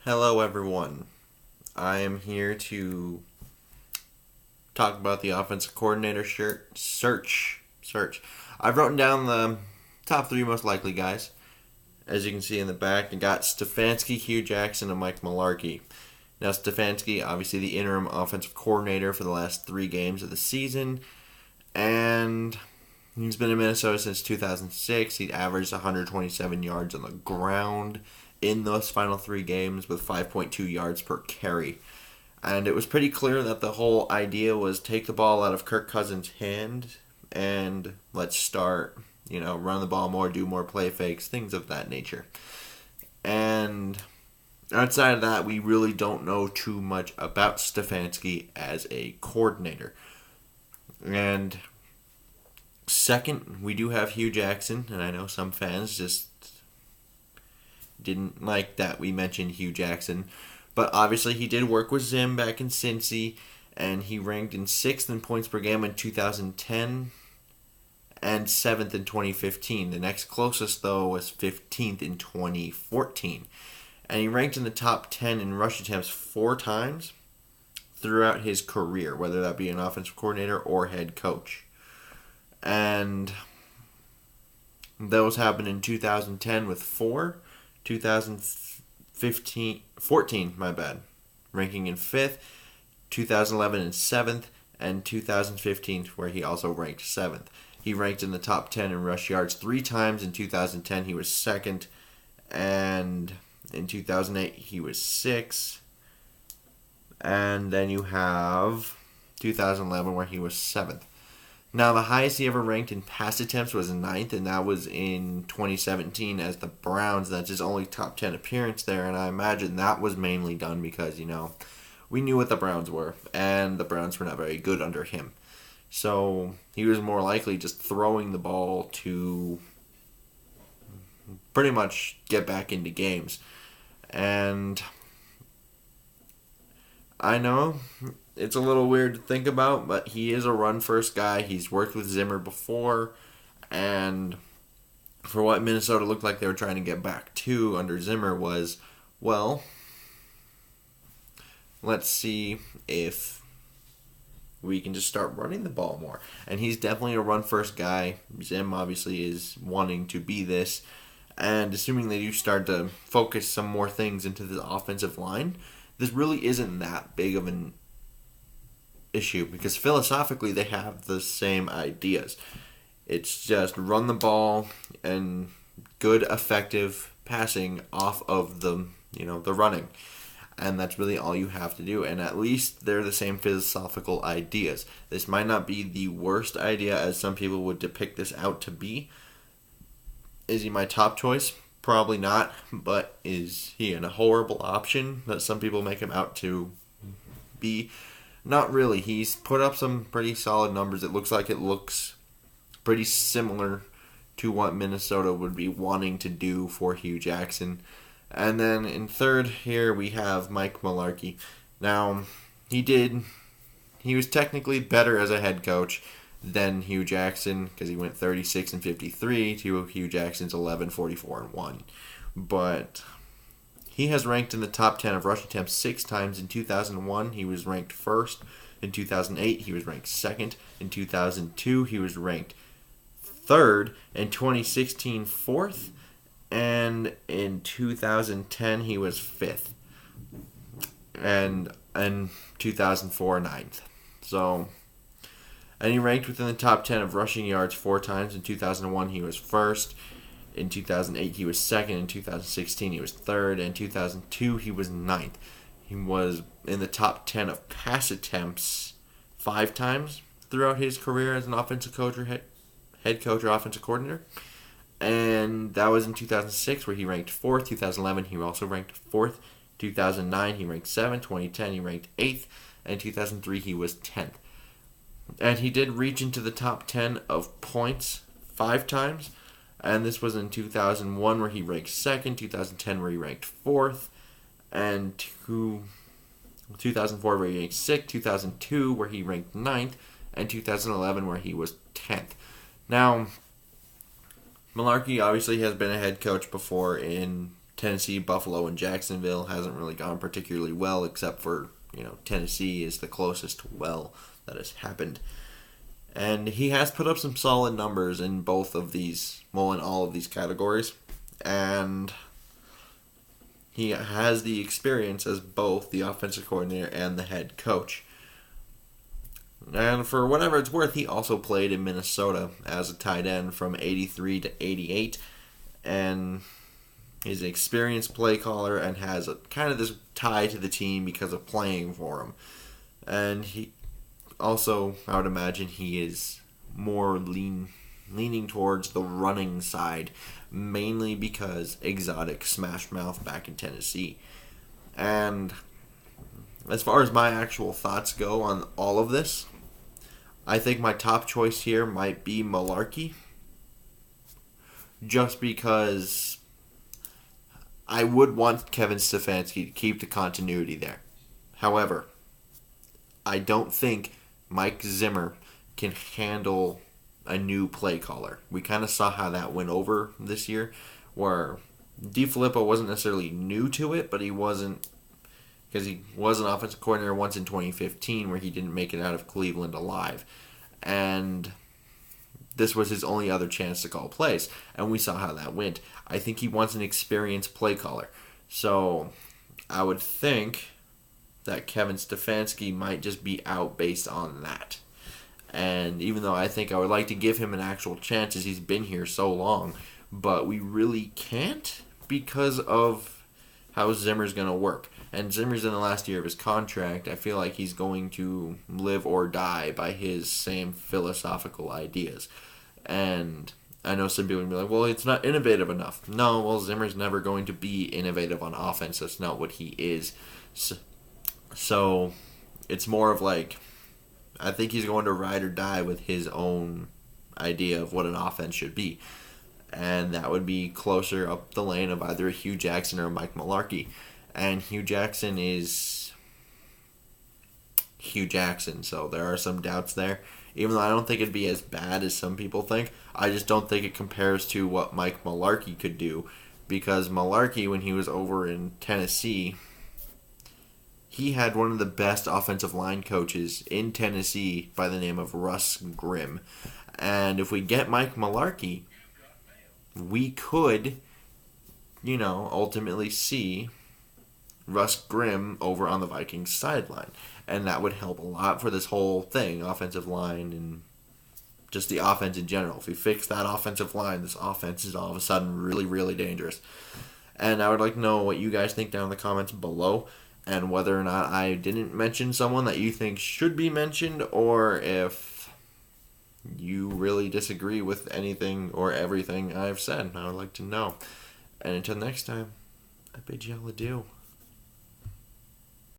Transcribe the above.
Hello, everyone. I am here to talk about the offensive coordinator search. I've written down the top three most likely guys. As you can see in the back, I got Stefanski, Hugh Jackson, and Mike Mularkey. Now, Stefanski, obviously the interim offensive coordinator for the last 3 games of the season, and he's been in Minnesota since 2006. He averaged 127 yards on the ground in those final 3 games with 5.2 yards per carry. And it was pretty clear that the whole idea was take the ball out of Kirk Cousins' hand and let's start, run the ball more, do more play fakes, things of that nature. And outside of that, we really don't know too much about Stefanski as a coordinator. And second, we do have Hugh Jackson, and I know some fans just didn't like that we mentioned Hugh Jackson. But obviously he did work with Zim back in Cincy, and he ranked in 6th in points per game in 2010 and 7th in 2015. The next closest, though, was 15th in 2014. And he ranked in the top 10 in rush attempts 4 times throughout his career, whether that be an offensive coordinator or head coach. And those happened in 2010 with 4, 2014, ranking in 5th, 2011 in 7th, and 2015 where he also ranked 7th. He ranked in the top 10 in rush yards 3 times. In 2010 he was 2nd, and in 2008 he was 6th, and then you have 2011 where he was 7th. Now, the highest he ever ranked in pass attempts was 9th, and that was in 2017 as the Browns. That's his only top 10 appearance there, and I imagine that was mainly done because, we knew what the Browns were, and the Browns were not very good under him. So, he was more likely just throwing the ball to pretty much get back into games. And I know it's a little weird to think about, but he is a run-first guy. He's worked with Zimmer before, and for what Minnesota looked like they were trying to get back to under Zimmer was, well, let's see if we can just start running the ball more. And he's definitely a run-first guy. Zim obviously is wanting to be this, and assuming they do start to focus some more things into the offensive line, this really isn't that big of an issue because philosophically they have the same ideas. It's just run the ball and good effective passing off of the running, and that's really all you have to do. And at least they're the same philosophical ideas. This might not be the worst idea as some people would depict this out to be. Is he my top choice? Probably not, but is he a horrible option that some people make him out to be? Not really. He's put up some pretty solid numbers. It looks pretty similar to what Minnesota would be wanting to do for Hugh Jackson. And then in third here we have Mike Mularkey. Now, he was technically better as a head coach than Hugh Jackson because he went 36-53 to Hugh Jackson's 11-44-1. But he has ranked in the top 10 of rush attempts 6 times. In 2001, he was ranked 1st. In 2008, he was ranked 2nd. In 2002, he was ranked 3rd. In 2016, 4th. And in 2010, he was 5th. And in 2004, 9th. And he ranked within the top 10 of rushing yards 4 times. In 2001, he was 1st. In 2008, he was 2nd. In 2016, he was 3rd. In 2002, he was 9th. He was in the top 10 of pass attempts 5 times throughout his career as an offensive coach or head coach or offensive coordinator. And that was in 2006 where he ranked 4th. 2011, he also ranked 4th. 2009, he ranked 7th. 2010, he ranked 8th. And 2003, he was 10th. And he did reach into the top 10 of points 5 times. And this was in 2001 where he ranked 2nd, 2010 where he ranked 4th, and 2004 where he ranked 6th, 2002 where he ranked 9th, and 2011 where he was 10th. Now, Mularkey obviously has been a head coach before in Tennessee, Buffalo, and Jacksonville hasn't really gone particularly well, except for, Tennessee is the closest well that has happened. And he has put up some solid numbers in both of these, well, in all of these categories. And he has the experience as both the offensive coordinator and the head coach. And for whatever it's worth, he also played in Minnesota as a tight end from 83 to 88. And he's an experienced play caller and has kind of this tie to the team because of playing for him. And he also, I would imagine, he is more leaning towards the running side, mainly because exotic smash mouth back in Tennessee. And as far as my actual thoughts go on all of this, I think my top choice here might be Mularkey, just because I would want Kevin Stefanski to keep the continuity there. However, I don't think Mike Zimmer can handle a new play caller. We kind of saw how that went over this year, where DeFilippo wasn't necessarily new to it, but he wasn't, because he was an offensive coordinator once in 2015 where he didn't make it out of Cleveland alive. And this was his only other chance to call plays, and we saw how that went. I think he wants an experienced play caller. So I would think that Kevin Stefanski might just be out based on that. And even though I think I would like to give him an actual chance as he's been here so long, but we really can't because of how Zimmer's going to work. And Zimmer's in the last year of his contract. I feel like he's going to live or die by his same philosophical ideas. And I know some people will be like, well, it's not innovative enough. No, well, Zimmer's never going to be innovative on offense. That's not what he is. So it's more of like, I think he's going to ride or die with his own idea of what an offense should be. And that would be closer up the lane of either a Hugh Jackson or a Mike Mularkey. And Hugh Jackson is Hugh Jackson, so there are some doubts there. Even though I don't think it'd be as bad as some people think, I just don't think it compares to what Mike Mularkey could do. Because Mularkey, when he was over in Tennessee, he had one of the best offensive line coaches in Tennessee by the name of Russ Grimm. And if we get Mike Mularkey, we could, ultimately see Russ Grimm over on the Vikings sideline. And that would help a lot for this whole thing, offensive line and just the offense in general. If we fix that offensive line, this offense is all of a sudden really, really dangerous. And I would like to know what you guys think down in the comments below, and whether or not I didn't mention someone that you think should be mentioned, or if you really disagree with anything or everything I've said. I would like to know. And until next time, I bid y'all adieu.